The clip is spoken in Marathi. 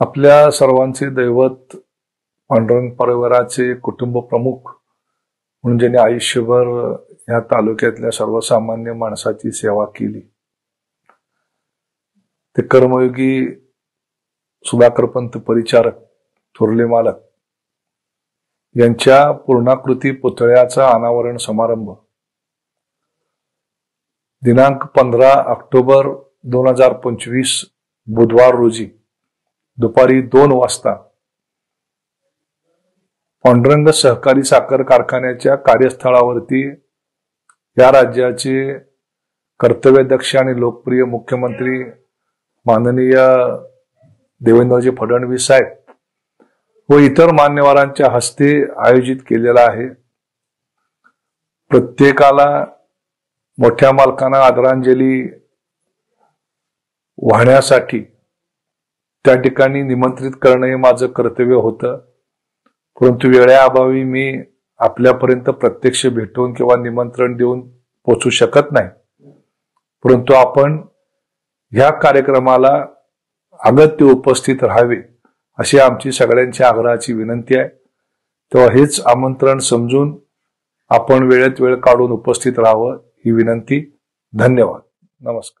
आपल्या सर्वांचे दैवत पांडुरंग परिवाराचे कुटुंब प्रमुख म्हणून ज्यांनी आयुष्यभर या तालुक्यातल्या सर्वसामान्य माणसाची सेवा केली ते कर्मयोगी सुधाकरपंत परिचारक थोरले मालक यांच्या पूर्णाकृती पुतळ्याचा अनावरण समारंभ दिनांक 15 ऑक्टोबर 2025 बुधवार रोजी दुपारी 2 वाजता पांडुरंग सहकारी साखर कारखान्याच्या कार्यस्थळावरती या राज्याचे कर्तव्यदक्ष आणि लोकप्रिय मुख्यमंत्री माननीय देवेंद्रजी फडणवीस साहेब व इतर मान्यवरांच्या हस्ते आयोजित केलेला आहे। प्रत्येकाला मोठ्या मालकांना आदरांजली वाहण्यासाठी त्या ठिकाणी निमंत्रित करणे हे माझं कर्तव्य होतं, परंतु वेळेअभावी मी आपल्यापर्यंत प्रत्यक्ष भेटून किंवा निमंत्रण देऊन पोहोचू शकत नाही। परंतु आपण ह्या कार्यक्रमाला अगत्य उपस्थित राहावे अशी आमची सगळ्यांची आग्रहाची विनंती आहे। तेव्हा हेच आमंत्रण समजून आपण वेळेत वेळ काढून उपस्थित राहावं ही विनंती। धन्यवाद। नमस्कार।